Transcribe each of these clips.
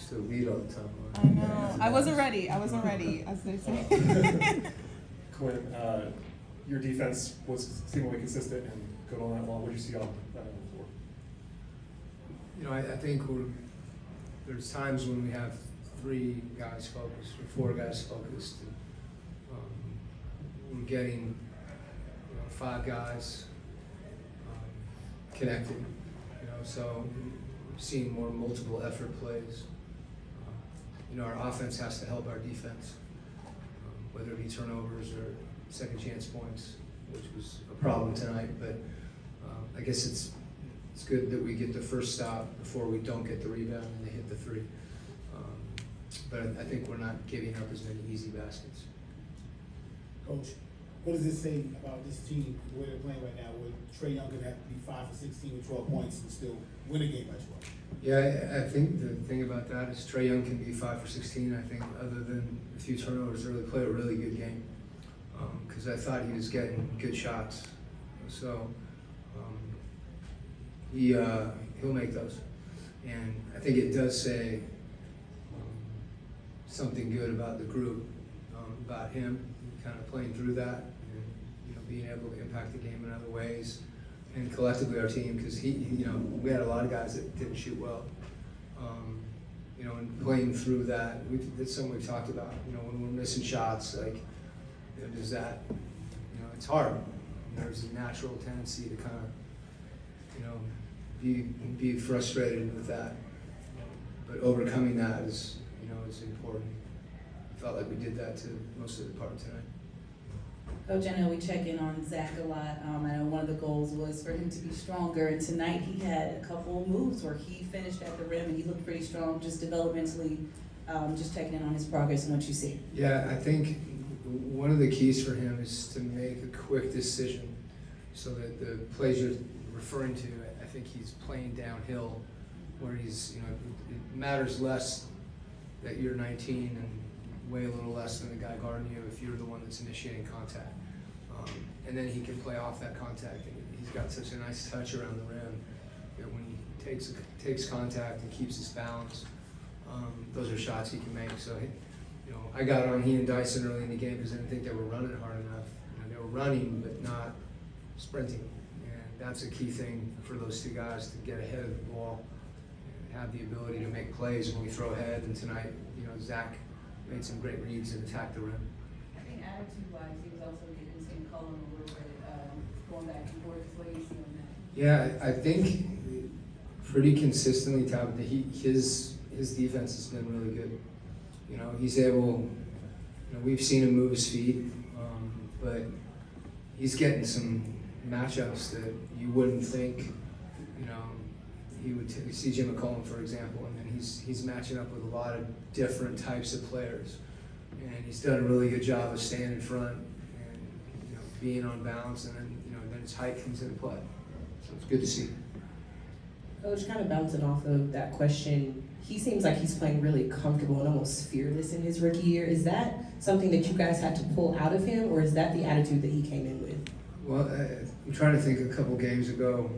to lead all the time. I know. I wasn't ready, as they say. Quin, your defense was seemingly consistent and good all night long. What did you see on the floor? You know, I think there's times when we have 3 guys focused or 4 guys focused. We're getting 5 guys connected. So seeing more multiple effort plays. Our offense has to help our defense, whether it be turnovers or second chance points, which was a problem tonight. But I guess it's good that we get the first stop before we don't get the rebound and they hit the 3. But I think we're not giving up as many easy baskets. Coach, what does this say about this team, the way they're playing right now, where Trae Young could have to be 5 for 16 with 12 points and still win a game by 12? Yeah, I think the thing about that is Trae Young can be 5 for 16. I think other than a few turnovers, really played a really good game. Because I thought he was getting good shots. So he'll make those. And I think it does say something good about the group, about him kind of playing through that and being able to impact the game in other ways. And collectively our team, because we had a lot of guys that didn't shoot well. And playing through that, that's something we've talked about. When we're missing shots, like, does that, it's hard. There's a natural tendency to kind of, be frustrated with that. But overcoming that is important. I felt like we did that to most of the part tonight. Coach, I know we check in on Zach a lot. I know one of the goals was for him to be stronger, and tonight he had a couple of moves where he finished at the rim and he looked pretty strong, just developmentally, just checking in on his progress and what you see. Yeah, I think one of the keys for him is to make a quick decision so that the plays you're referring to, I think he's playing downhill where he's, it matters less that you're 19 and way a little less than the guy guarding you if you're the one that's initiating contact. And then he can play off that contact. And he's got such a nice touch around the rim that when he takes contact and keeps his balance, those are shots he can make. So, I got on he and Dyson early in the game because I didn't think they were running hard enough. They were running but not sprinting. And that's a key thing for those 2 guys to get ahead of the ball and have the ability to make plays when we throw ahead. And tonight, Zach made some great reads and attacked the rim. I think attitude-wise, he was also getting Tim Cullen a little bit, going back and forth. What do you see on that? Yeah, I think pretty consistently, Tabitha, his defense has been really good. He's able, we've seen him move his feet, but he's getting some matchups that you wouldn't think, he would CJ McCollum, for example, and then he's matching up with a lot of different types of players. And he's done a really good job of staying in front and, being on balance, and then, then his height comes into play. So it's good to see. Coach, kind of bouncing off of that question, he seems like he's playing really comfortable and almost fearless in his rookie year. Is that something that you guys had to pull out of him, or is that the attitude that he came in with? Well, I'm trying to think a couple games ago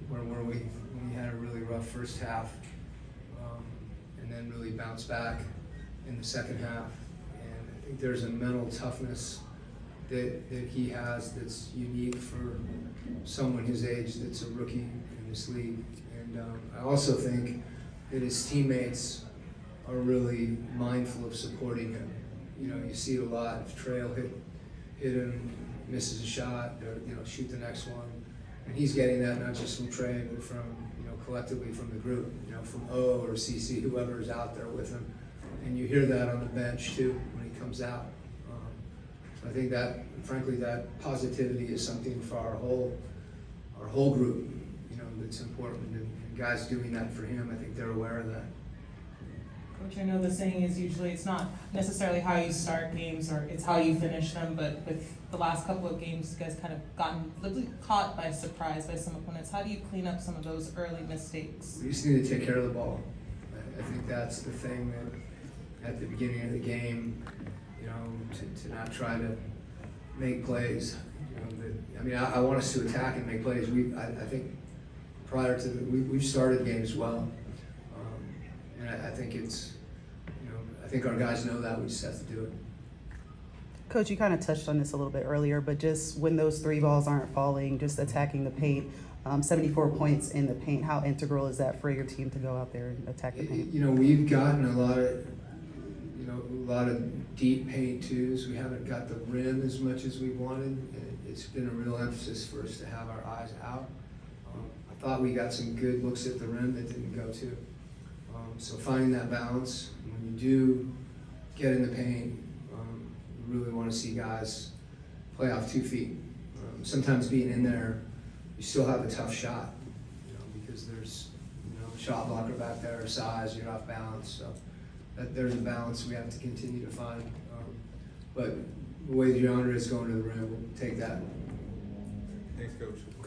when we had a really rough first half, and then really bounced back in the second half. And I think there's a mental toughness that he has that's unique for someone his age that's a rookie in this league. And I also think that his teammates are really mindful of supporting him. You see it a lot. If Trae will hit him, misses a shot, or shoot the next one. And he's getting that not just from Trae, but from collectively from the group, from O or CC, whoever is out there with him. And you hear that on the bench too when he comes out. So I think that, frankly, that positivity is something for our whole group, that's important. And guys doing that for him, I think they're aware of that. Coach, I know the saying is usually it's not necessarily how you start games or it's how you finish them, but with the last couple of games, you guys kind of gotten literally caught by surprise by some opponents. How do you clean up some of those early mistakes? We just need to take care of the ball. I think that's the thing that at the beginning of the game, to not try to make plays. I want us to attack and make plays. I think prior to we've started games well. And I think it's, I think our guys know that, we just have to do it. Coach, you kind of touched on this a little bit earlier, but just when those three balls aren't falling, just attacking the paint, 74 points in the paint, how integral is that for your team to go out there and attack the paint? We've gotten a lot of deep paint twos. We haven't got the rim as much as we wanted. And it's been a real emphasis for us to have our eyes out. I thought we got some good looks at the rim that didn't go to. So finding that balance, when you do get in the paint, you really want to see guys play off 2 feet. Sometimes being in there, you still have a tough shot, because there's a shot blocker back there, size, you're off balance. So there's a balance we have to continue to find. But the way DeAndre is going to the rim, we'll take that. Thanks, Coach.